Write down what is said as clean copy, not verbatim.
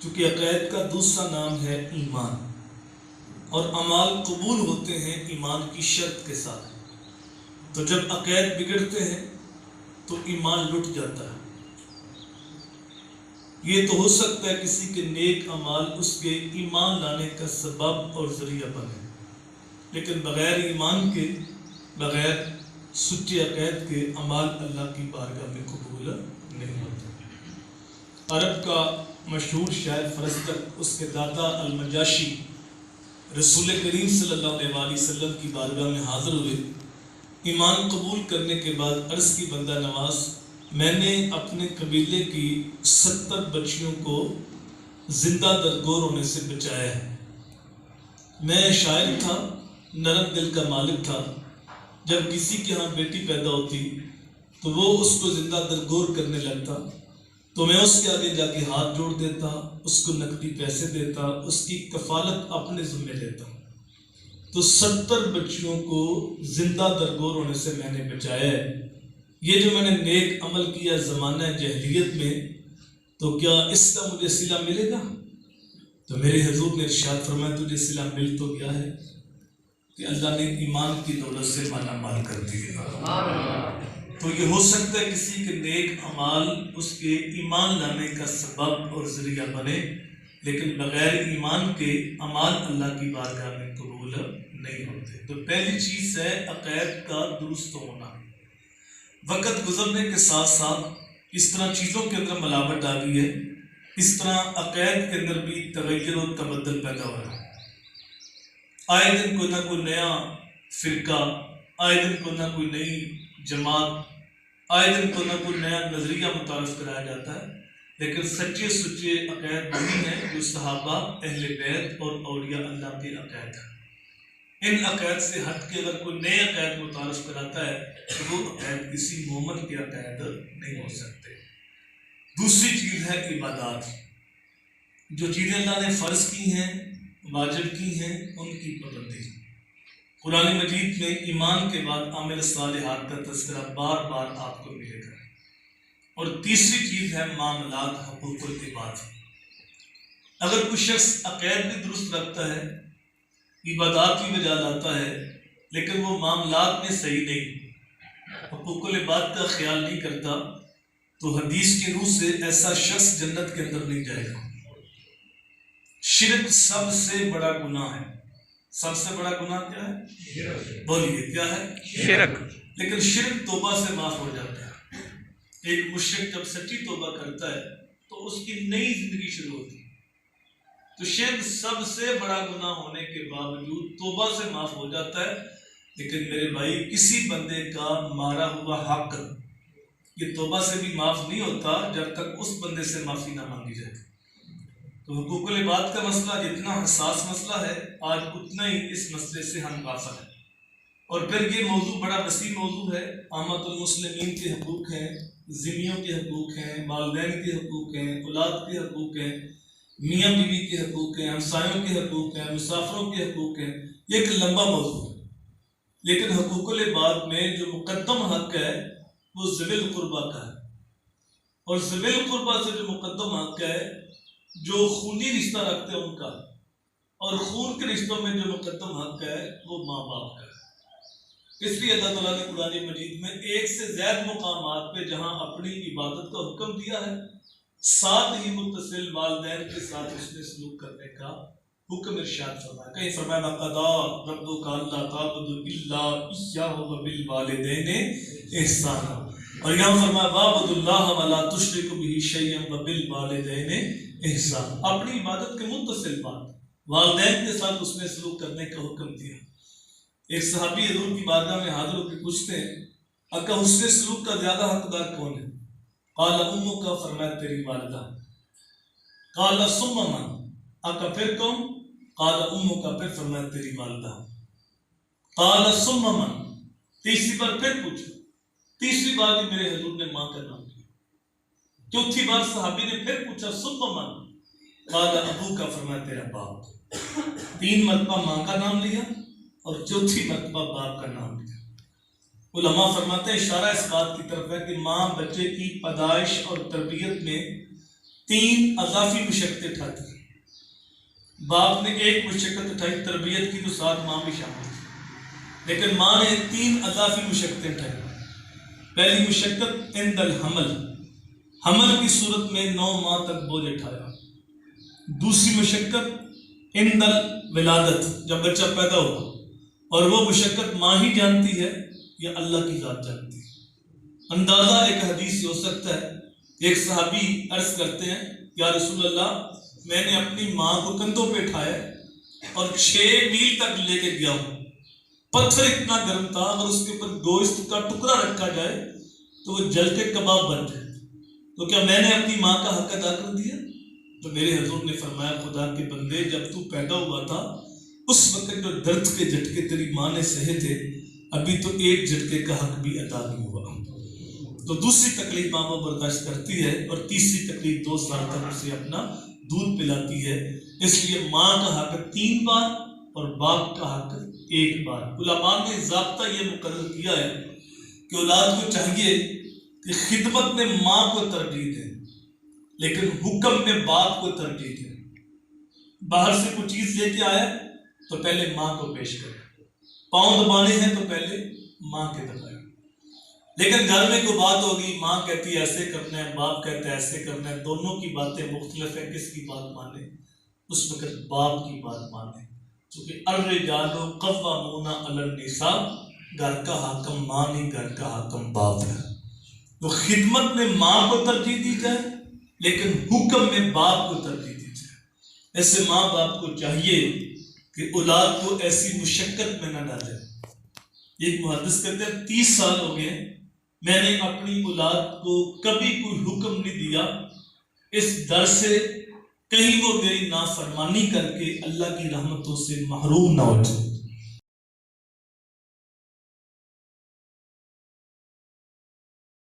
چونکہ عقائد کا دوسرا نام ہے ایمان، اور اعمال قبول ہوتے ہیں ایمان کی شرط کے ساتھ۔ تو جب عقائد بگڑتے ہیں تو ایمان لٹ جاتا ہے۔ یہ تو ہو سکتا ہے کسی کے نیک اعمال اس کے ایمان لانے کا سبب اور ذریعہ بنے، لیکن بغیر ایمان کے، بغیر سچے عقائد کے اعمال اللہ کی بارگاہ میں قبول نہیں ہوتے۔ عرب کا مشہور شاعر فرزدق، اس کے دادا المجاشی رسول کریم صلی اللہ علیہ وسلم کی بارگاہ میں حاضر ہوئے۔ ایمان قبول کرنے کے بعد عرض کی بندہ نواز، میں نے اپنے قبیلے کی 70 بچیوں کو زندہ درگور ہونے سے بچایا ہے۔ میں شاعر تھا، نرم دل کا مالک تھا۔ جب کسی کے ہاں بیٹی پیدا ہوتی تو وہ اس کو زندہ درگور کرنے لگتا تو میں اس کے آگے جا کے ہاتھ جوڑ دیتا، اس کو نقدی پیسے دیتا، اس کی کفالت اپنے ذمہ لیتا۔ تو 70 بچیوں کو زندہ درگور ہونے سے میں نے بچایا ہے۔ یہ جو میں نے نیک عمل کیا زمانہ جاہلیت میں، تو کیا اس کا مجھے صلہ ملے گا؟ تو میرے حضور نے ارشاد فرمایا تجھے صلہ مل تو گیا ہے کہ اللہ نے ایمان کی دولت سے مالا مال کر دیا۔ تو یہ ہو سکتا ہے کسی کے نیک اعمال اس کے ایمان لانے کا سبب اور ذریعہ بنے، لیکن بغیر ایمان کے اعمال اللہ کی بارگاہ میں قبول نہیں ہوتے۔ تو پہلی چیز ہے عقائد کا درست ہونا۔ وقت گزرنے کے ساتھ ساتھ اس طرح چیزوں کے اندر ملاوٹ آ گئی ہے، اس طرح عقائد کے اندر بھی تغیر و تبدل پیدا ہو رہا ہے۔ آئے دن کوئی نہ کوئی نیا فرقہ، آئے دن کوئی نہ کوئی نئی جماعت، آئے دن کوئی نہ کوئی نیا نظریہ متعارف کرایا جاتا ہے، لیکن سچے سچے عقائد وہی ہیں جو صحابہ، اہل بیت اور اولیاء اللہ کے عقائد ہیں۔ ان عقائد سے ہٹ کے اگر کوئی نئے عقائد متعارف کراتا ہے تو وہ عقائد کسی مومن کے عقائد نہیں ہو سکتے۔ دوسری چیز ہے عبادات۔ جو چیزیں اللہ نے فرض کی ہیں، واجب کی ہیں، ان کی پابندی۔ قرآن مجید میں ایمان کے بعد عامل صالحات کا تذکرہ بار بار آپ کو ملے گا۔ اور تیسری چیز ہے معاملات، حقوق العباد۔ اگر کوئی شخص عقائد بھی درست رکھتا ہے، عبادات بھی بجا لاتا ہے، لیکن وہ معاملات میں صحیح نہیں، حقوق العباد کا خیال نہیں کرتا، تو حدیث کی روح سے ایسا شخص جنت کے اندر نہیں جائے گا۔ شرک سب سے بڑا گناہ ہے۔ سب سے بڑا گناہ کیا ہے؟ بولیے کیا ہے؟ شرک۔ لیکن شرک توبہ سے معاف ہو جاتا ہے۔ ایک مشرک جب سچی توبہ کرتا ہے تو اس کی نئی زندگی شروع ہوتی ہے۔ تو شرک سب سے بڑا گناہ ہونے کے باوجود توبہ سے معاف ہو جاتا ہے، لیکن میرے بھائی کسی بندے کا مارا ہوا حق یہ توبہ سے بھی معاف نہیں ہوتا جب تک اس بندے سے معافی نہ مانگی جائے۔ تو حقوق العباد کا مسئلہ جتنا حساس مسئلہ ہے، آج اتنا ہی اس مسئلے سے ہم غافل ہیں۔ اور پھر یہ موضوع بڑا وسیع موضوع ہے۔ عامۃ المسلمین کے حقوق ہیں، ذمیوں کے حقوق ہیں، والدین کے حقوق ہیں، اولاد کے حقوق ہیں، میاں بیوی کے حقوق ہیں، ہمسایوں کے حقوق ہیں، مسافروں کے حقوق ہیں۔ یہ ایک لمبا موضوع ہے، لیکن حقوق العباد میں جو مقدم حق ہے وہ ذوی القربہ کا ہے، اور ذوی القربہ سے جو مقدم حق ہے جو خونی رشتہ رکھتے ہیں ان کا، اور خون کے رشتوں میں جو مقدم حق ہے وہ ماں باپ کا ہے۔ اس لیے اللہ تعالیٰ نے قرآن مجید میں ایک سے زائد مقامات پہ جہاں اپنی عبادت کا حکم دیا ہے، ساتھ ہی متصل والدین کے ساتھ اس نے سلوک کرنے کا حکم ارشاد فرمایا۔ کہیں فرمایا وَقَضَىٰ رَبُّكَ أَلَّا تَعْبُدُوا إِلَّا إِيَّاهُ وَبِالْوَالِدَيْنِ إِحْسَانًا، اور یہاں فرمایا وَاعْبُدُوا اللَّهَ وَلَا تُشْرِكُوا بِهِ شَيْئًا وَبِالْوَالِدَيْنِ إِحْسَانًا۔ اپنی عبادت کے متصل بات، والدین کے ساتھ اس نے سلوک کرنے کا حکم دیا۔ ایک صحابی حضور کی بارگاہ میں حاضر ہو کے پوچھتے ہیں آقا حسن سلوک کا زیادہ حقدار کون ہے؟ قال امک، فرمایا تیری والدہ۔ قال ثم من، آقا پھر کون؟ قال امک، پھر فرمایا تیری والدہ۔ قال ثم من، تیسری بار پھر پوچھا، تیسری بار بھی میرے حضور نے ماں کا نام لیا۔ چوتھی بار صحابی نے پھر پوچھا ثم من، قال ابوک، فرمایا تیرا باپ۔ 3 مرتبہ ماں کا نام لیا اور چوتھی مرتبہ باپ کا نام لیا۔ علماء فرماتے ہیں اشارہ اس بات کی طرف ہے کہ ماں بچے کی پیدائش اور تربیت میں 3 اضافی مشقتیں اٹھاتی ہے۔ باپ نے ایک مشقت اٹھائی تربیت کی تو ساتھ ماں بھی شامل تھی، لیکن ماں نے 3 اضافی مشقتیں اٹھائی۔ پہلی مشقت عند الحمل، حمل کی صورت میں 9 ماہ تک بوجھ اٹھایا۔ دوسری مشقت عند الولادت، جب بچہ پیدا ہوا، اور وہ مشقت ماں ہی جانتی ہے یا اللہ کی ذات جانتی ہے۔ اندازہ ایک حدیث سے ہو سکتا ہے، ایک صحابی عرض کرتے ہیں یا رسول اللہ میں نے اپنی ماں کو کندھوں پہ اٹھایا اور 6 میل تک لے کے گیا ہوں، پتھر اتنا گرم تھا، اگر اس کے اوپر گوشت کا ٹکڑا رکھا جائے تو وہ جل کے کباب بن جائے، تو کیا میں نے اپنی ماں کا حق ادا کر دیا؟ تو میرے حضور نے فرمایا خدا کے بندے، جب تو پیدا ہوا تھا اس وقت جو درد کے جھٹکے تیری ماں نے سہے تھے، ابھی تو ایک جھٹکے کا حق بھی ادا نہیں ہوا۔ تو دوسری تکلیف ماں وہ برداشت کرتی ہے، اور تیسری تکلیف 2 سال تک اسے اپنا دودھ پلاتی ہے۔ اس لیے ماں کا حق 3 بار اور باپ کا حق 1 بار۔ علماء نے ضابطہ یہ مقرر کیا ہے کہ اولاد کو چاہیے کہ خدمت میں ماں کو ترجیح دیں، لیکن حکم میں باپ کو ترجیح دیں۔ باہر سے کوئی چیز لے کے آیا تو پہلے ماں کو پیش کریں، پاؤں دبانے ہیں تو پہلے ماں کے دبائیں۔ لیکن گھر میں کوئی بات ہوگی، ماں کہتی ہے ایسے کرنا ہے، باپ کہتا ہے ایسے کرنا ہے، دونوں کی باتیں مختلف ہیں، کس کی بات مانے؟ اس وقت باپ کی بات مانے، کیونکہ الرجال قوامون علی النساء، گھر کا حاکم ماں نہیں، گھر کا حاکم باپ ہے۔ تو خدمت میں ماں کو ترجیح دی جائے لیکن حکم میں باپ کو ترجیح دی جائے۔ ایسے ماں باپ کو چاہیے کہ اولاد کو ایسی مشقت میں نہ ڈالے۔ ایک محدث کہتے ہیں 30 سال ہو گئے میں نے اپنی اولاد کو کبھی کوئی حکم نہیں دیا اس ڈر سے کہیں وہ میری نافرمانی کر کے اللہ کی رحمتوں سے محروم نہ ہو جائے۔